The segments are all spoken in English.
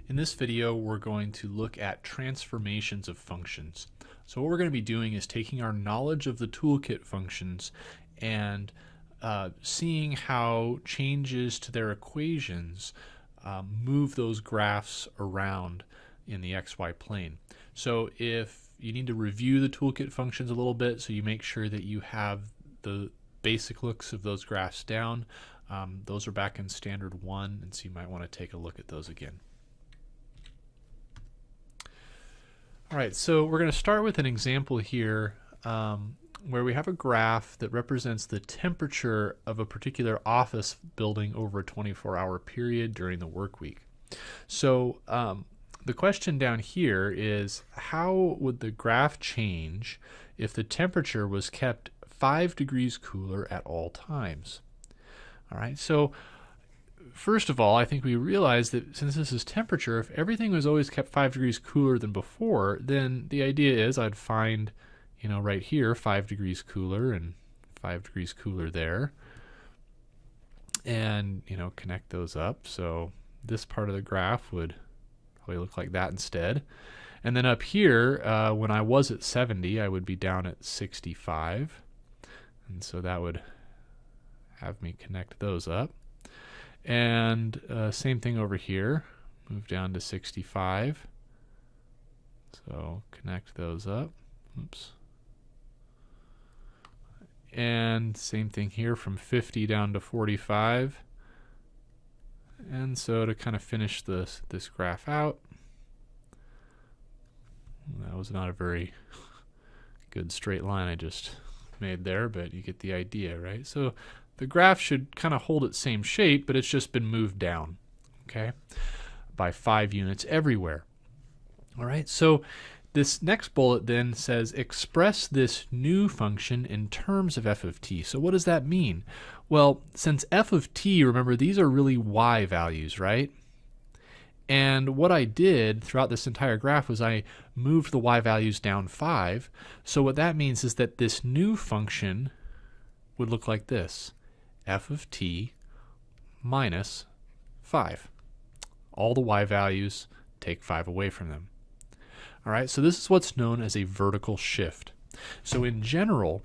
In this video, we're going to look at transformations of functions. So what we're going to be doing is taking our knowledge of the toolkit functions and seeing how changes to their equations move those graphs around in the xy plane. So if you need to review the toolkit functions a little bit so you make sure that you have the basic looks of those graphs down, those are back in standard 1, and so you might want to take a look at those again. All right, so we're going to start with an example here where we have a graph that represents the temperature of a particular office building over a 24-hour period during the work week. So the question down here is, how would the graph change if the temperature was kept 5 degrees cooler at all times? All right, so first of all, I think we realize that since this is temperature, if everything was always kept 5 degrees cooler than before, then the idea is I'd find, right here 5 degrees cooler and 5 degrees cooler there, and, connect those up. So this part of the graph would probably look like that instead. And then up here, when I was at 70, I would be down at 65. And so that would have me connect those up. And same thing over here, move down to 65. So connect those up. Oops. And same thing here from 50 down to 45. And so to kind of finish this graph out, that was not a very good straight line I just made there, but you get the idea, right? So the graph should kind of hold its same shape, but it's just been moved down, okay, by 5 units everywhere. All right, so this next bullet then says express this new function in terms of f of t. So what does that mean? Well, since f of t, remember, these are really y values, right? And what I did throughout this entire graph was I moved the y values down 5. So what that means is that this new function would look like this: f of t minus 5. All the y values, take 5 away from them. All right, so this is what's known as a vertical shift. So in general,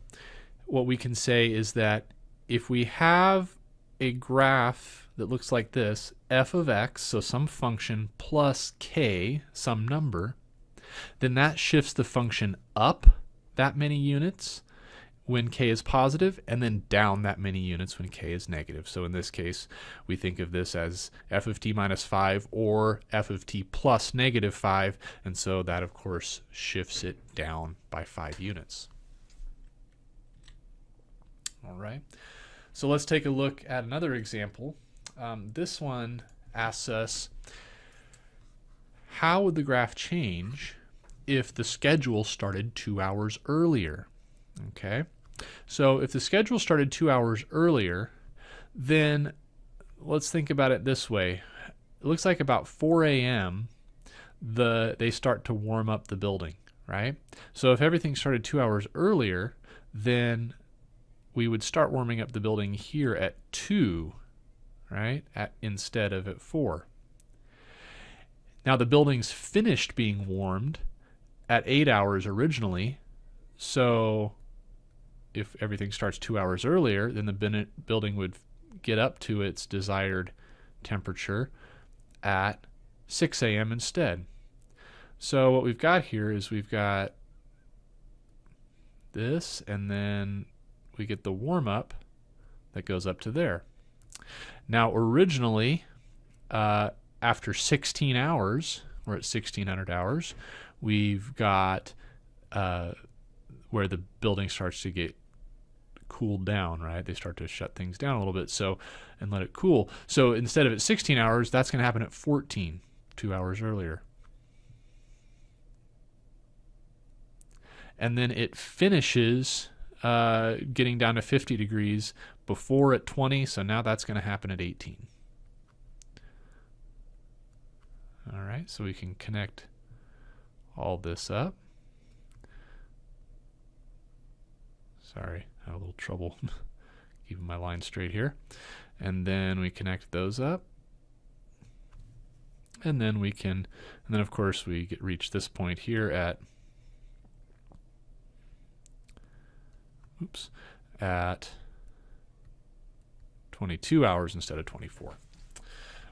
what we can say is that if we have a graph that looks like this, f of x, so some function, plus k, some number, then that shifts the function up that many units when k is positive, and then down that many units when k is negative. So in this case, we think of this as f of t minus 5 or f of t plus negative 5, and so that, of course, shifts it down by 5 units. All right, so let's take a look at another example. This one asks us, how would the graph change if the schedule started 2 hours earlier? Okay, so if the schedule started 2 hours earlier, then let's think about it this way. It looks like about 4 a.m. they start to warm up the building, right? So if everything started 2 hours earlier, then we would start warming up the building here at 2, right, instead of at 4. Now the building's finished being warmed at 8 hours originally, so if everything starts 2 hours earlier, then the building would get up to its desired temperature at 6 a.m. instead. So what we've got here is we've got this, and then we get the warm-up that goes up to there. Now originally, after 16 hours, or at 1600 hours, we've got where the building starts to get cooled down, right? They start to shut things down a little bit, so, and let it cool. So instead of at 16 hours, that's going to happen at 14, 2 hours earlier. And then it finishes getting down to 50 degrees before at 20, so now that's going to happen at 18. All right, so we can connect all this up. Sorry, I had a little trouble keeping my line straight here. And then we connect those up. And then we can, and then of course we reach this point here at, at 22 hours instead of 24.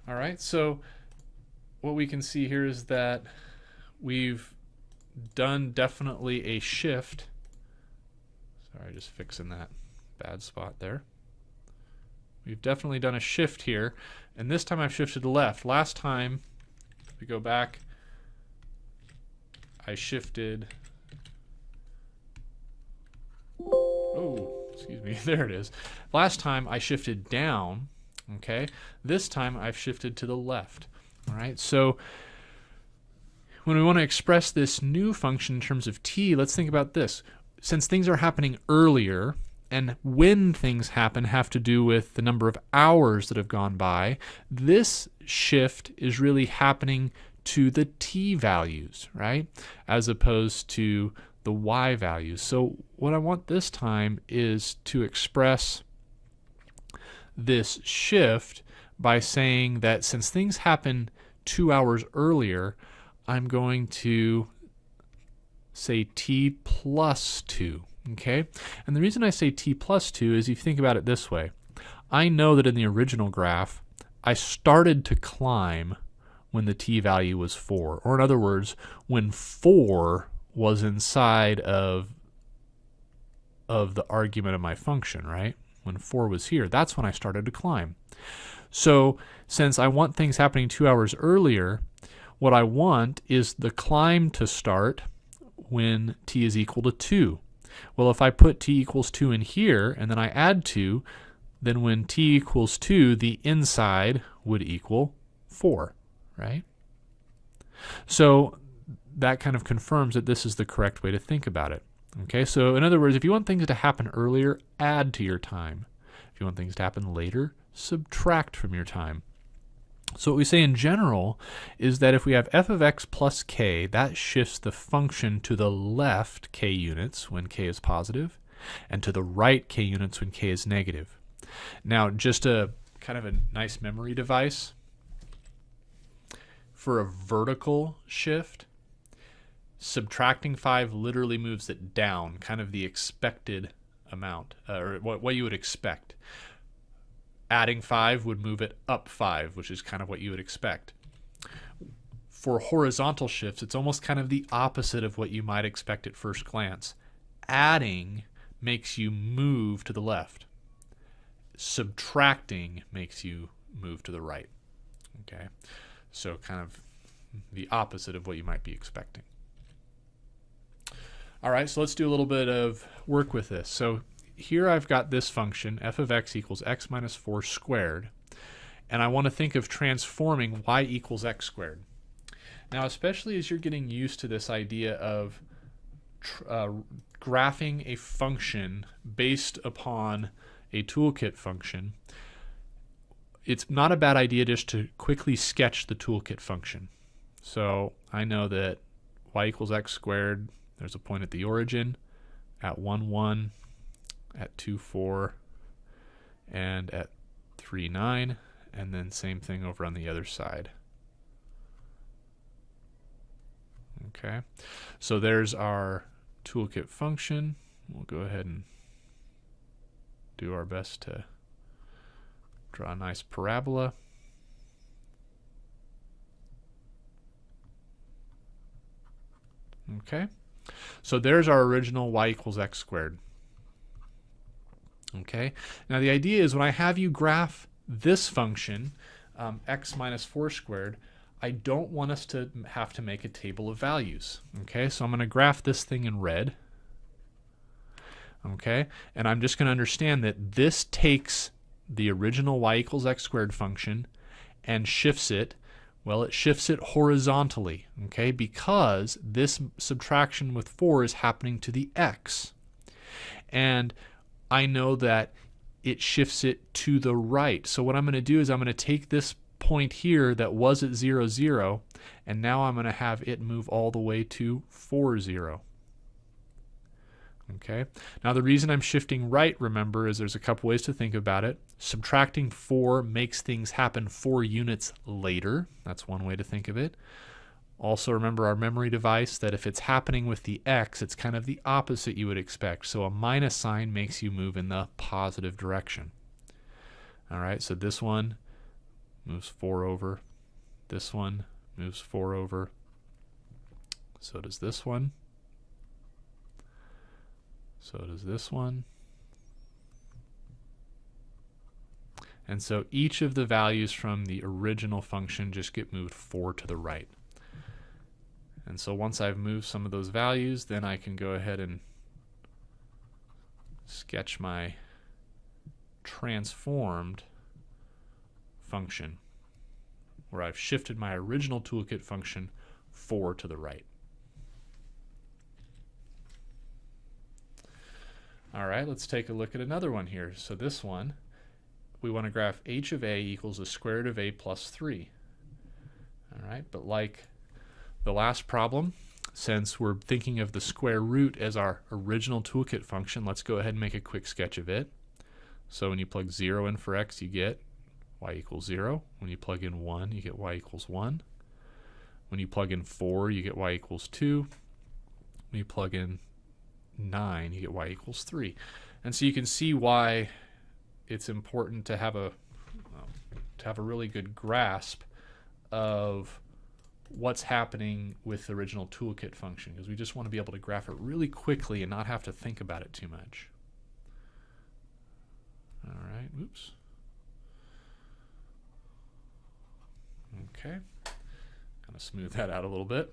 All right, so what we can see here is that we've done definitely a shift. Sorry, just fixing that bad spot there. We've definitely done a shift here, and this time I've shifted to left. Last time, if we go back, I shifted, oh, excuse me, there it is. Last time I shifted down, okay? This time I've shifted to the left, all right? So when we want to express this new function in terms of t, let's think about this. Since things are happening earlier, and when things happen have to do with the number of hours that have gone by, this shift is really happening to the t values, right? As opposed to the y values. So what I want this time is to express this shift by saying that since things happen 2 hours earlier, I'm going to say t plus 2, okay? And the reason I say t plus 2 is, if you think about it this way, I know that in the original graph, I started to climb when the t value was 4, or in other words, when 4 was inside of the argument of my function, right? When 4 was here, that's when I started to climb. So since I want things happening 2 hours earlier, what I want is the climb to start when t is equal to 2. Well, if I put t equals 2 in here, and then I add 2, then when t equals 2, the inside would equal 4, right? So that kind of confirms that this is the correct way to think about it. Okay, so in other words, if you want things to happen earlier, add to your time. If you want things to happen later, subtract from your time. So what we say in general is that if we have f of x plus k, that shifts the function to the left k units when k is positive, and to the right k units when k is negative. Now, just a kind of a nice memory device, for a vertical shift, subtracting 5 literally moves it down, kind of the expected amount, or what you would expect. Adding 5 would move it up 5, which is kind of what you would expect. For horizontal shifts, it's almost kind of the opposite of what you might expect at first glance. Adding makes you move to the left. Subtracting makes you move to the right. Okay, so kind of the opposite of what you might be expecting. All right, so let's do a little bit of work with this. So here I've got this function, f of x equals x minus 4 squared, and I want to think of transforming y equals x squared. Now, especially as you're getting used to this idea of graphing a function based upon a toolkit function, it's not a bad idea just to quickly sketch the toolkit function. So I know that y equals x squared, there's a point at the origin, at 1, 1, at 2, 4, and at 3, 9, and then same thing over on the other side. Okay, so there's our toolkit function. We'll go ahead and do our best to draw a nice parabola. Okay, so there's our original y equals x squared. Okay, now the idea is when I have you graph this function, x minus 4 squared, I don't want us to have to make a table of values. Okay, so I'm going to graph this thing in red. Okay, and I'm just going to understand that this takes the original y equals x squared function and shifts it. Well, it shifts it horizontally, okay, because this subtraction with 4 is happening to the x. And I know that it shifts it to the right. So what I'm going to do is I'm going to take this point here that was at 0, 0, and now I'm going to have it move all the way to 4, 0. Okay. Now the reason I'm shifting right, remember, is there's a couple ways to think about it. Subtracting 4 makes things happen 4 units later. That's one way to think of it. Also remember our memory device that if it's happening with the x, it's kind of the opposite you would expect. So a minus sign makes you move in the positive direction. All right, so this one moves 4 over. This one moves 4 over. So does this one. So does this one. And so each of the values from the original function just get moved 4 to the right. And so once I've moved some of those values, then I can go ahead and sketch my transformed function, where I've shifted my original toolkit function 4 to the right. All right, let's take a look at another one here. So this one, we want to graph h of a equals the square root of a plus 3. All right, but like the last problem, since we're thinking of the square root as our original toolkit function, let's go ahead and make a quick sketch of it. So when you plug 0 in for x, you get y equals 0. When you plug in 1, you get y equals 1. When you plug in 4, you get y equals 2. When you plug in 9, you get y equals 3. And so you can see why it's important to have a really good grasp of what's happening with the original toolkit function, because we just want to be able to graph it really quickly and not have to think about it too much. All right, oops. Okay, kind of smooth that out a little bit.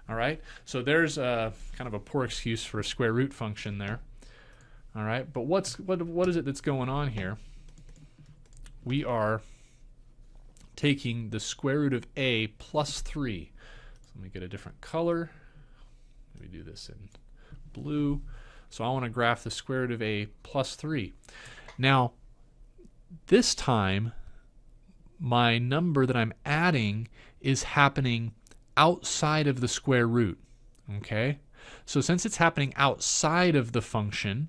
All right, so there's kind of a poor excuse for a square root function there. All right, but what is it that's going on here? We are taking the square root of a plus 3. So let me get a different color. Let me do this in blue. So I want to graph the square root of a plus 3. Now, this time, my number that I'm adding is happening outside of the square root. Okay? So since it's happening outside of the function,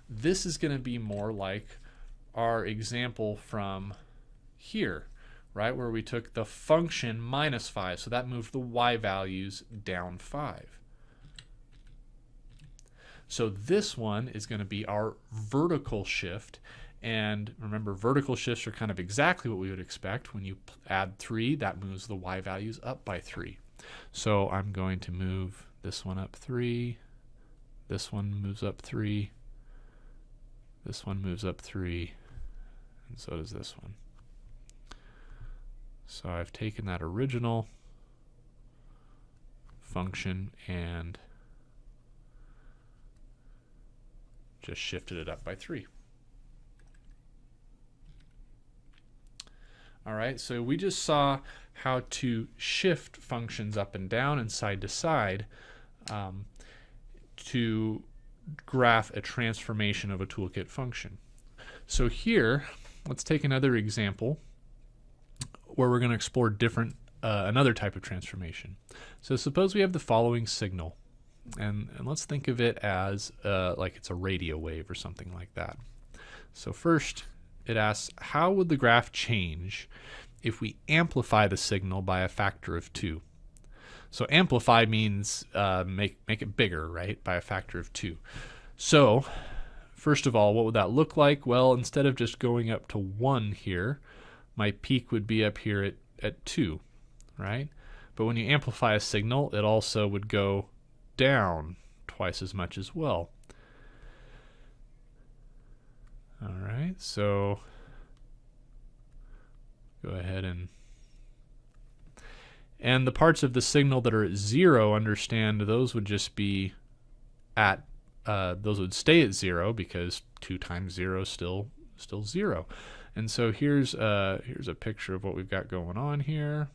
this is going to be more like our example from here, right, where we took the function minus 5. So that moved the y values down 5. So this one is going to be our vertical shift. And remember, vertical shifts are kind of exactly what we would expect. When you add 3, that moves the y values up by 3. So I'm going to move this one up 3. This one moves up 3. This one moves up 3. And so does this one. So I've taken that original function and just shifted it up by 3. All right, so we just saw how to shift functions up and down and side to side to graph a transformation of a toolkit function. So here, let's take another example where we're going to explore another type of transformation. So suppose we have the following signal, and let's think of it as like it's a radio wave or something like that. So first, it asks, how would the graph change if we amplify the signal by a factor of 2? So amplify means make it bigger, right, by a factor of 2. So first of all, what would that look like? Well, instead of just going up to 1 here, my peak would be up here at 2, right? But when you amplify a signal, it also would go down twice as much as well. All right, so go ahead and the parts of the signal that are at 0, understand those would just be at those would stay at 0 because 2 times 0 is still 0. And so here's a picture of what we've got going on here.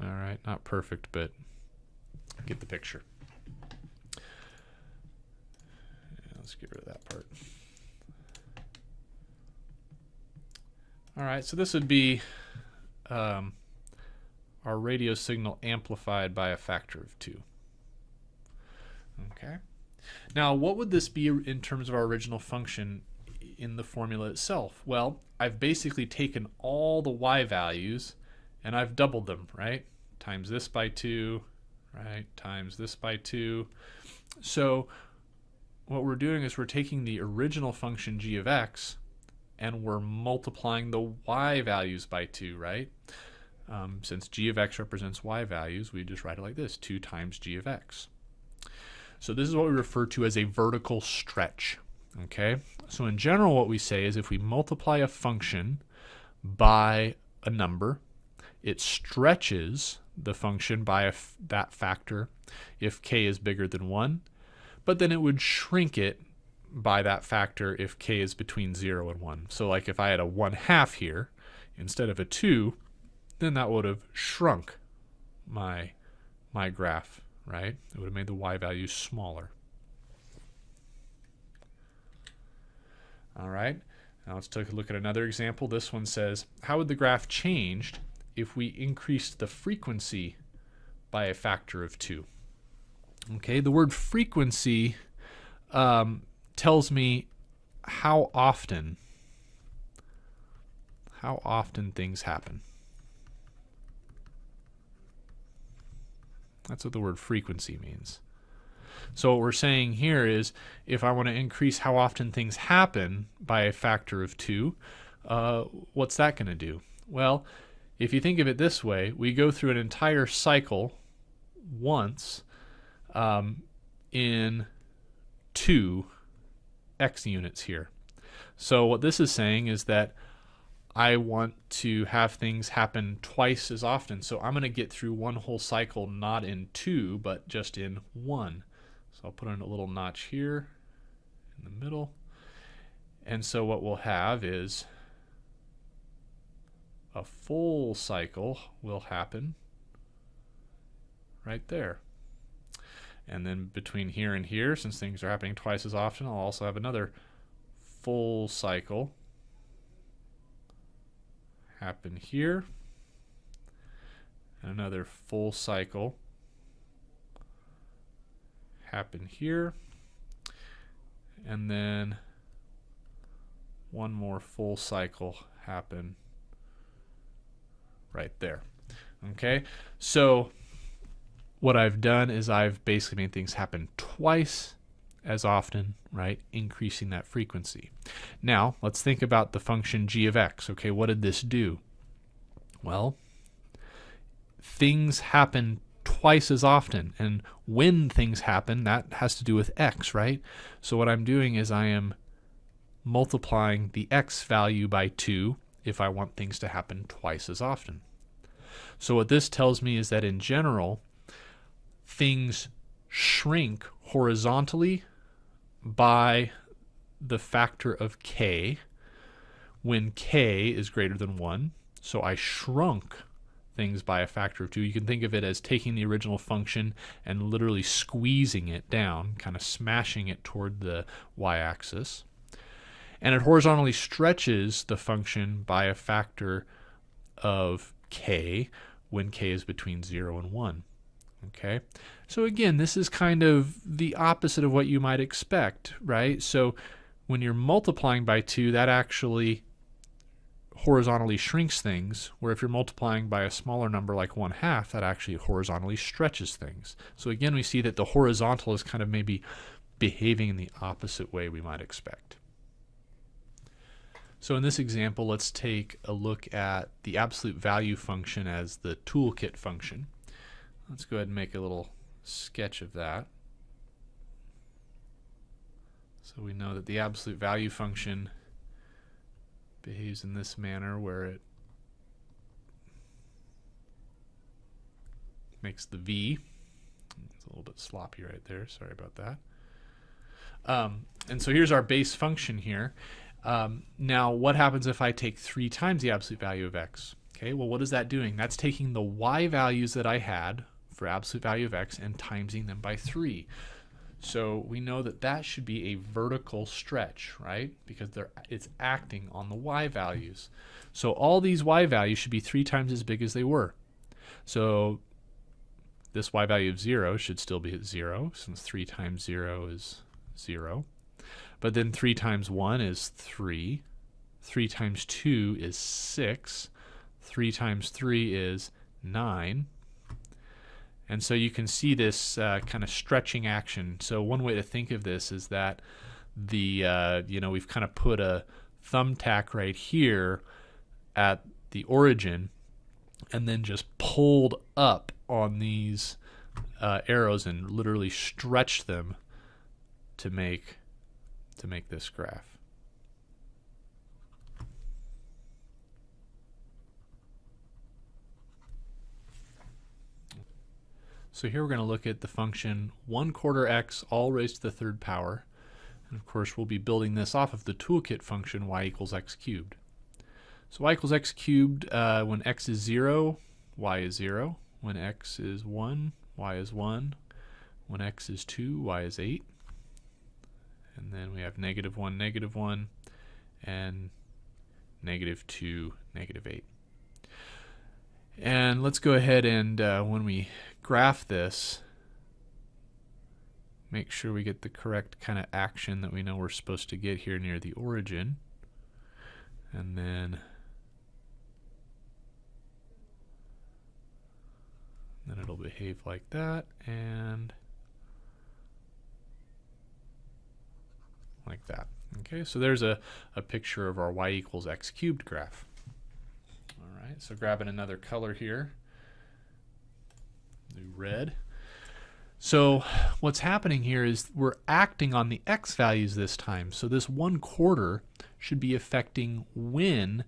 All right, not perfect, but get the picture. let's get rid of that part. All right, so this would be our radio signal amplified by a factor of 2. Okay. Now, what would this be in terms of our original function in the formula itself? Well, I've basically taken all the y values and I've doubled them, right? Times this by 2, right? Times this by 2. So what we're doing is we're taking the original function g of x and we're multiplying the y values by 2, right? Since g of x represents y values, we just write it like this, 2 times g of x. So this is what we refer to as a vertical stretch. Okay? So in general, what we say is if we multiply a function by a number, it stretches the function by that factor if k is bigger than 1, but then it would shrink it by that factor if k is between 0 and 1. So like if I had a 1/2 here instead of a 2, then that would have shrunk my graph, right? It would have made the y value smaller. All right, now let's take a look at another example. This one says, how would the graph change if we increased the frequency by a factor of 2? Okay, the word frequency tells me how often things happen. That's what the word frequency means. So what we're saying here is if I want to increase how often things happen by a factor of 2, what's that going to do? Well, if you think of it this way, we go through an entire cycle once in 2 x units here. So what this is saying is that I want to have things happen twice as often. So I'm going to get through one whole cycle not in 2, but just in 1. So I'll put in a little notch here in the middle. And so what we'll have is a full cycle will happen right there. And then between here and here, since things are happening twice as often, I'll also have another full cycle happen here, and another full cycle happen here, and then one more full cycle happen right there. Okay, so what I've done is I've basically made things happen twice as often, right? Increasing that frequency. Now, let's think about the function g of x. Okay, what did this do? Well, things happen twice as often, and when things happen, that has to do with x, right? So what I'm doing is I am multiplying the x value by 2 if I want things to happen twice as often. So what this tells me is that in general, things shrink horizontally by the factor of k when k is greater than 1. So I shrunk things by a factor of 2. You can think of it as taking the original function and literally squeezing it down, kind of smashing it toward the y-axis. And it horizontally stretches the function by a factor of k when k is between 0 and 1. Okay, so again, this is kind of the opposite of what you might expect, right? So when you're multiplying by 2, that actually horizontally shrinks things, where if you're multiplying by a smaller number like 1/2, that actually horizontally stretches things. So again, we see that the horizontal is kind of maybe behaving in the opposite way we might expect. So in this example, let's take a look at the absolute value function as the toolkit function. Let's go ahead and make a little sketch of that. So we know that the absolute value function behaves in this manner where it makes the v. It's a little bit sloppy right there, sorry about that. And so here's our base function here. Now what happens if I take 3 times the absolute value of x? Okay, well, what is that doing? That's taking the y values that I had for absolute value of x and timesing them by 3. So we know that that should be a vertical stretch, right? Because it's acting on the y values. So all these y values should be 3 times as big as they were. So this y value of 0 should still be at 0, since 3 times 0 is 0. But then 3 times 1 is 3. 3 times 2 is 6. 3 times 3 is 9. And so you can see this kind of stretching action. So one way to think of this is that we've kind of put a thumbtack right here at the origin and then just pulled up on these arrows and literally stretched them to make this graph. So here we're going to look at the function 1/4 x all raised to the third power. And of course we'll be building this off of the toolkit function y equals x cubed. So y equals x cubed, when x is 0, y is 0. When x is 1, y is 1. When x is 2, y is 8. And then we have -1, -1, and -2, -8. And let's go ahead and when we graph this, make sure we get the correct kind of action that we know we're supposed to get here near the origin. And then it'll behave like that and like that. Okay, so there's a picture of our y equals x cubed graph. All right, so grabbing another color here, the red. So what's happening here is we're acting on the x values this time. So this 1/4 should be affecting when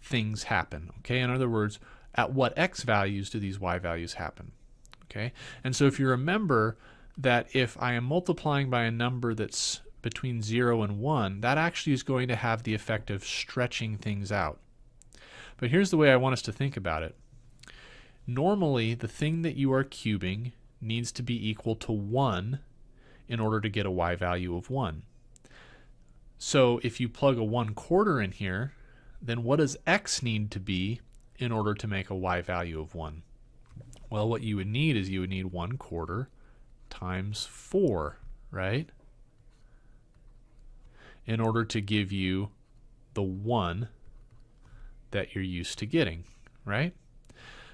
things happen. Okay, in other words, at what x values do these y values happen? Okay, and so if you remember that if I am multiplying by a number that's between 0 and 1, that actually is going to have the effect of stretching things out. But here's the way I want us to think about it. Normally, the thing that you are cubing needs to be equal to 1 in order to get a y value of 1. So if you plug a 1/4 in here, then what does x need to be in order to make a y value of 1? Well, what you would need is 1/4 times 4, right? In order to give you the 1 that you're used to getting, right?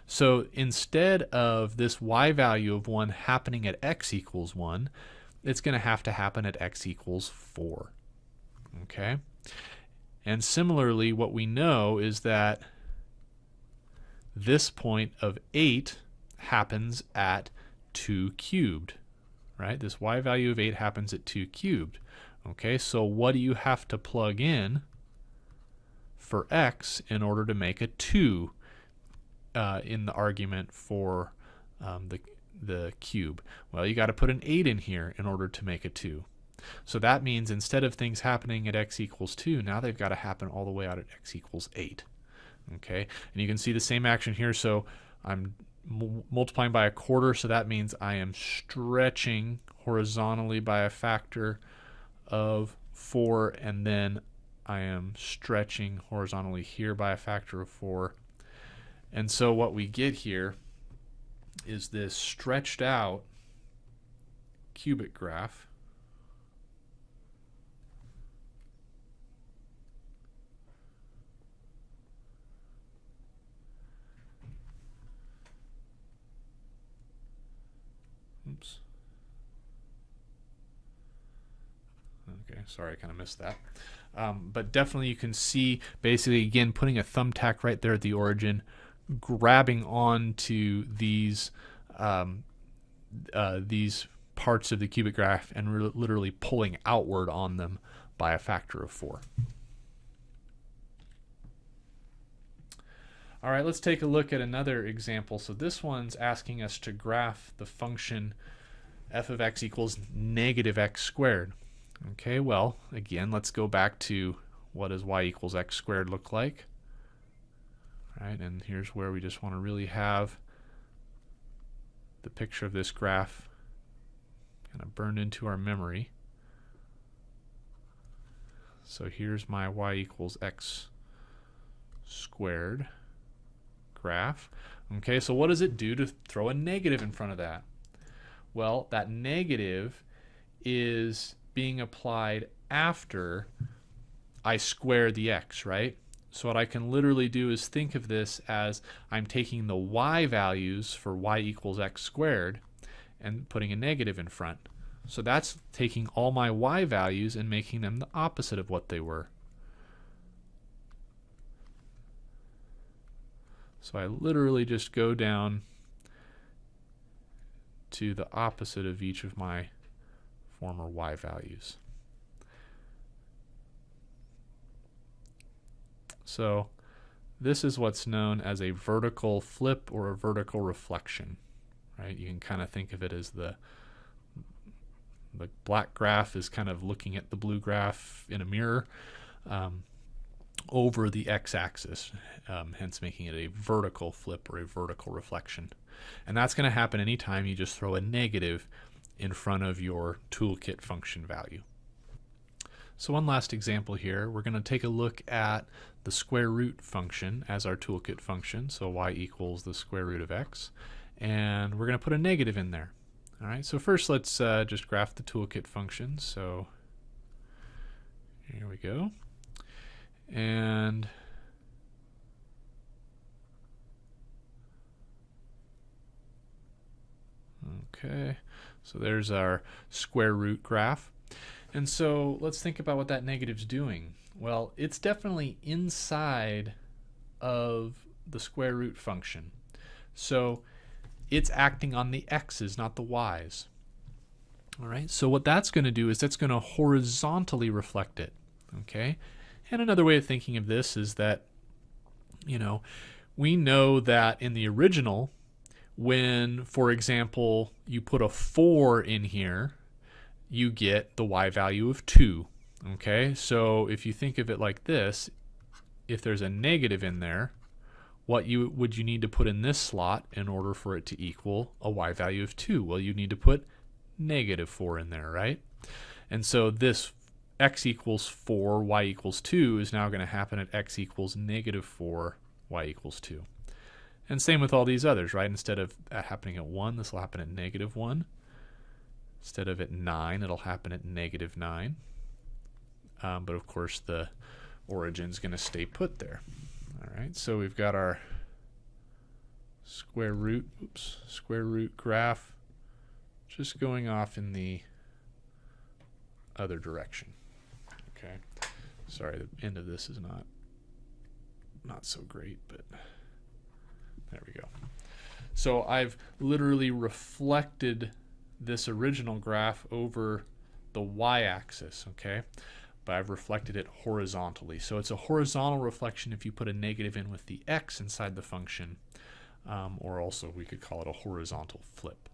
So instead of this y value of 1 happening at x equals 1, it's going to happen at x equals 4. Okay? And similarly, what we know is that this point of 8 happens at 2 cubed, right? This y value of 8 happens at 2 cubed. Okay, so what do you have to plug in for x in order to make a 2 in the argument for the cube? Well, you got to put an 8 in here in order to make a 2. So that means instead of things happening at x equals 2, now they've got to happen all the way out at x equals 8. Okay, and you can see the same action here. So I'm multiplying by 1/4, so that means I am stretching horizontally by a factor of 4, and then I am stretching horizontally here by a factor of 4. And so what we get here is this stretched out cubic graph. Oops. Okay, sorry, I kind of missed that. But definitely you can see, basically, again, putting a thumbtack right there at the origin, grabbing onto these parts of the cubic graph and literally pulling outward on them by a factor of 4. All right, let's take a look at another example. So this one's asking us to graph the function f of x equals -x squared. Okay, well, again, let's go back to what does y equals x squared look like. All right, and here's where we just want to really have the picture of this graph kind of burned into our memory. So here's my y equals x squared graph. Okay, so what does it do to throw a negative in front of that? Well, that negative is being applied after I square the x, right? So what I can literally do is think of this as I'm taking the y values for y equals x squared and putting a negative in front. So that's taking all my y values and making them the opposite of what they were. So I literally just go down to the opposite of each of my former y values. So this is what's known as a vertical flip or a vertical reflection, right? You can kind of think of it as the black graph is kind of looking at the blue graph in a mirror over the x-axis, hence making it a vertical flip or a vertical reflection. And that's going to happen anytime you just throw a negative in front of your toolkit function value. So one last example here, we're going to take a look at the square root function as our toolkit function, so y equals the square root of x, and we're going to put a negative in there. All right, so first let's just graph the toolkit function. So here we go. And okay, so there's our square root graph. And so let's think about what that negative's doing. Well, it's definitely inside of the square root function. So it's acting on the x's, not the y's. All right, so what that's going to do is that's going to horizontally reflect it. Okay, and another way of thinking of this is that, we know that in the original, when, for example, you put a 4 in here, you get the y value of 2. Okay, so if you think of it like this, if there's a negative in there, what would you need to put in this slot in order for it to equal a y value of 2? Well, you need to put negative 4 in there, right? And so this x equals 4, y equals 2 is now going to happen at x equals negative 4, y equals 2. And same with all these others, right? Instead of happening at 1, this will happen at negative 1. Instead of at 9, it'll happen at negative 9. But of course, the origin's going to stay put there. All right, so we've got our square root graph just going off in the other direction. Okay, sorry, the end of this is not so great, but there we go. So I've literally reflected this original graph over the y-axis, okay? But I've reflected it horizontally. So it's a horizontal reflection if you put a negative in with the x inside the function, or also we could call it a horizontal flip.